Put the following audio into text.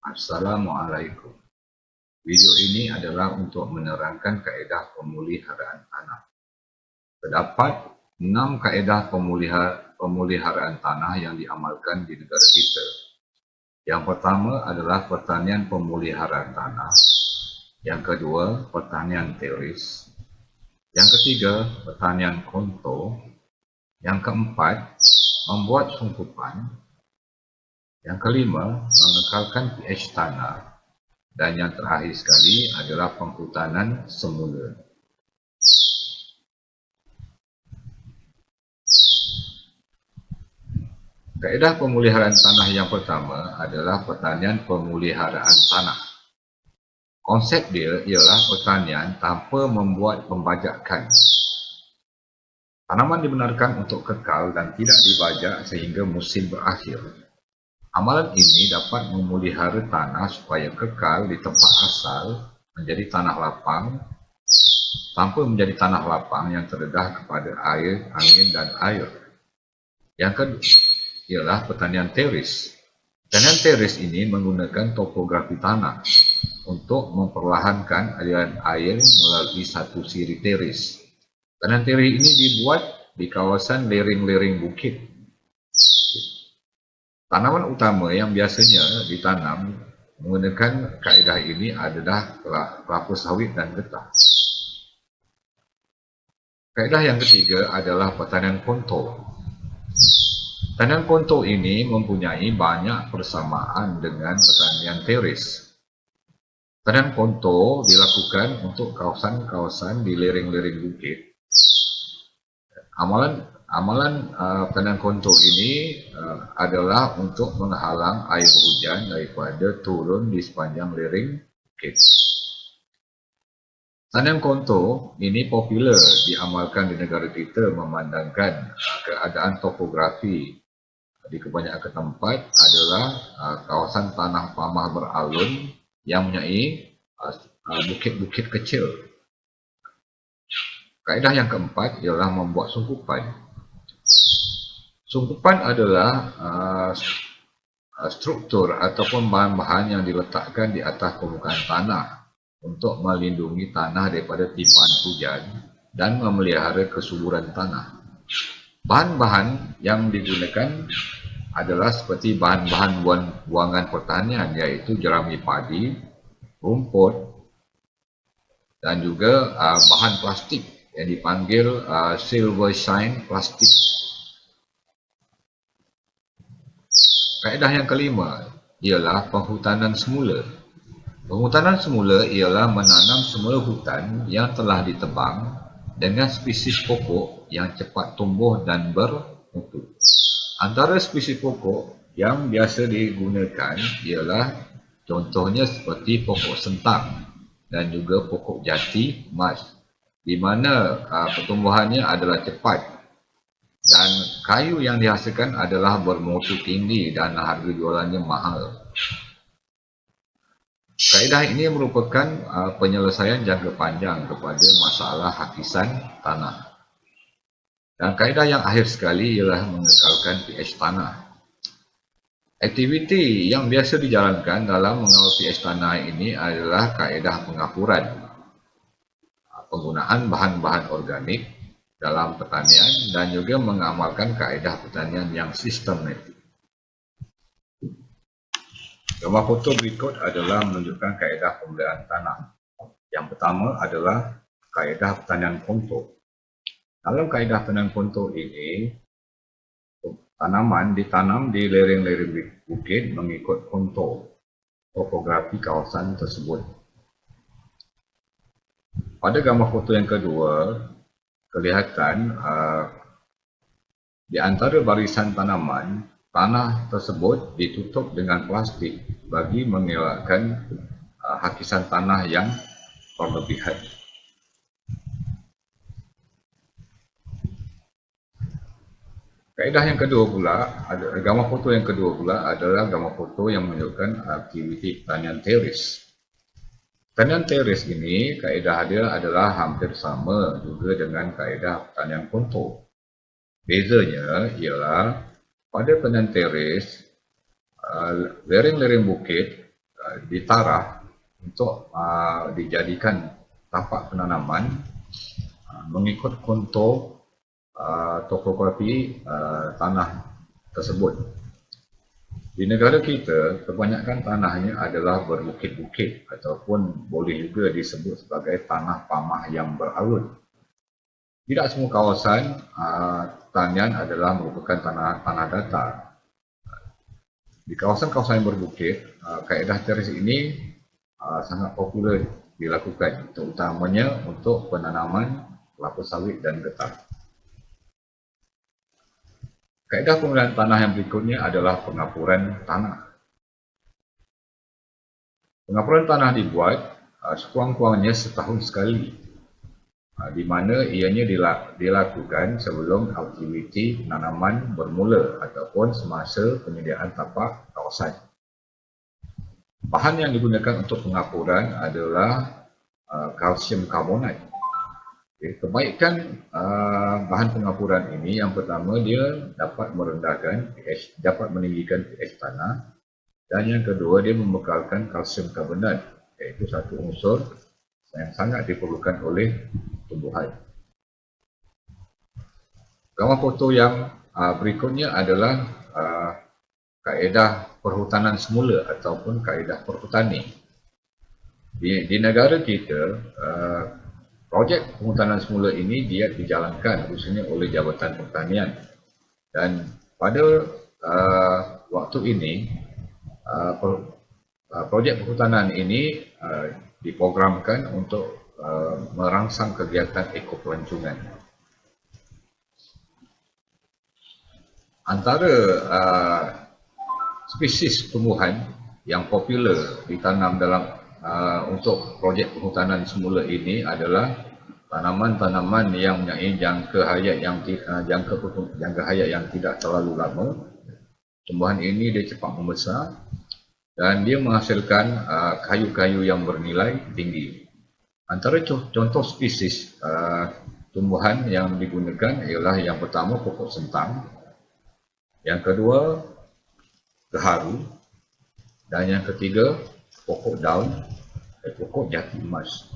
Assalamualaikum. Video ini adalah untuk menerangkan kaedah pemeliharaan tanah. Terdapat 6 kaedah pemeliharaan tanah yang diamalkan di negara kita. Yang pertama adalah pertanian pemeliharaan tanah. Yang kedua, pertanian teoris. Yang ketiga, pertanian kontur. Yang keempat, membuat sungkupan. Yang kelima, mengekalkan pH tanah. Dan yang terakhir sekali adalah penghutanan semula. Kaedah pemeliharaan tanah yang pertama adalah pertanian pemeliharaan tanah. Konsep dia ialah pertanian tanpa membuat pembajakan. Tanaman dibenarkan untuk kekal dan tidak dibajak sehingga musim berakhir. Amalan ini dapat memelihara tanah supaya kekal di tempat asal menjadi tanah lapang tanpa menjadi tanah lapang yang terdedah kepada air, angin dan air. Yang kedua ialah pertanian teris. Pertanian teris ini menggunakan topografi tanah untuk memperlahankan aliran air melalui satu siri teris. Pertanian teris ini dibuat di kawasan lereng-lereng bukit. Tanaman utama yang biasanya ditanam menggunakan kaedah ini adalah kelapa sawit dan getah. Kaedah yang ketiga adalah pertanian kontur. Pertanian kontur ini mempunyai banyak persamaan dengan pertanian teris. Pertanian kontur dilakukan untuk kawasan-kawasan di lereng-lereng bukit. Amalan pertanian kontur ini adalah untuk menghalang air hujan daripada turun di sepanjang lereng bukit. Pertanian kontur ini popular diamalkan di negara kita memandangkan keadaan topografi di kebanyakan tempat adalah kawasan tanah pamah beralun yang mempunyai bukit-bukit kecil. Kaedah yang keempat ialah membuat sungkupan. Sungkupan adalah struktur ataupun bahan-bahan yang diletakkan di atas permukaan tanah untuk melindungi tanah daripada timpaan hujan dan memelihara kesuburan tanah. Bahan-bahan yang digunakan adalah seperti bahan-bahan buangan pertanian, iaitu jerami padi, rumput dan juga bahan plastik yang dipanggil silver shine plastik. Kaedah yang kelima ialah penghutanan semula. Penghutanan semula ialah menanam semula hutan yang telah ditebang dengan spesies pokok yang cepat tumbuh dan bermutu. Antara spesies pokok yang biasa digunakan ialah contohnya seperti pokok sentang dan juga pokok jati emas, di mana pertumbuhannya adalah cepat dan kayu yang dihasilkan adalah bermutu tinggi dan harga jualannya mahal. Kaedah ini merupakan penyelesaian jangka panjang kepada masalah hakisan tanah. Dan kaedah yang akhir sekali ialah mengekalkan pH tanah. Aktiviti yang biasa dijalankan dalam mengawal pH tanah ini adalah kaedah pengapuran, penggunaan bahan-bahan organik dalam pertanian dan juga mengamalkan kaedah pertanian yang sistematik. Gambar foto berikut adalah menunjukkan kaedah pemeliharaan tanah. Yang pertama adalah kaedah pertanian kontur. Dalam kaedah pertanian kontur ini, tanaman ditanam di lereng-lereng bukit mengikut kontur topografi kawasan tersebut. Pada gambar foto yang kedua, kelihatan di antara barisan tanaman, tanah tersebut ditutup dengan plastik bagi mengelakkan hakisan tanah yang berlebihan. Kaedah yang kedua pula, gambar foto yang kedua pula adalah gambar foto yang menunjukkan aktiviti pertanian teris. Pertanian teris ini, kaedah dia adalah hampir sama juga dengan kaedah pertanian kontur. Bezanya ialah pada pertanian teris, lereng-lereng bukit ditarah untuk dijadikan tapak penanaman mengikut kontur topografi tanah tersebut. Di negara kita, kebanyakan tanahnya adalah berbukit-bukit ataupun boleh juga disebut sebagai tanah pamah yang beralun. Tidak semua kawasan tanian adalah merupakan tanah datar. Di kawasan-kawasan yang berbukit, kaedah teres ini sangat popular dilakukan, terutamanya untuk penanaman kelapa sawit dan getah. Kaedah penggunaan tanah yang berikutnya adalah pengapuran tanah. Pengapuran tanah dibuat sekurang-kurangnya setahun sekali, di mana ianya dilakukan sebelum aktiviti penanaman bermula ataupun semasa penyediaan tapak kawasan. Bahan yang digunakan untuk pengapuran adalah kalsium karbonat. Kebaikan bahan pengapuran ini, yang pertama, dia dapat merendahkan pH, dapat meninggikan pH tanah, dan yang kedua, dia membekalkan kalsium karbonat, iaitu satu unsur yang sangat diperlukan oleh tumbuhan. Gambar foto yang berikutnya adalah kaedah perhutanan semula ataupun kaedah perhutani. Di negara kita, projek perhutanan semula ini dia dijalankan khususnya oleh Jabatan Pertanian, dan pada waktu ini projek perhutanan ini diprogramkan untuk merangsang kegiatan ekopelancongan. Antara spesies tumbuhan yang popular ditanam dalam untuk projek perhutanan semula ini adalah tanaman-tanaman yang mempunyai jangka hayat yang tidak terlalu lama. Tumbuhan ini dia cepat membesar dan dia menghasilkan kayu-kayu yang bernilai tinggi. Antara contoh spesies tumbuhan yang digunakan ialah yang pertama pokok sentang, yang kedua gaharu, dan yang ketiga pokok daun dan pokok jati emas.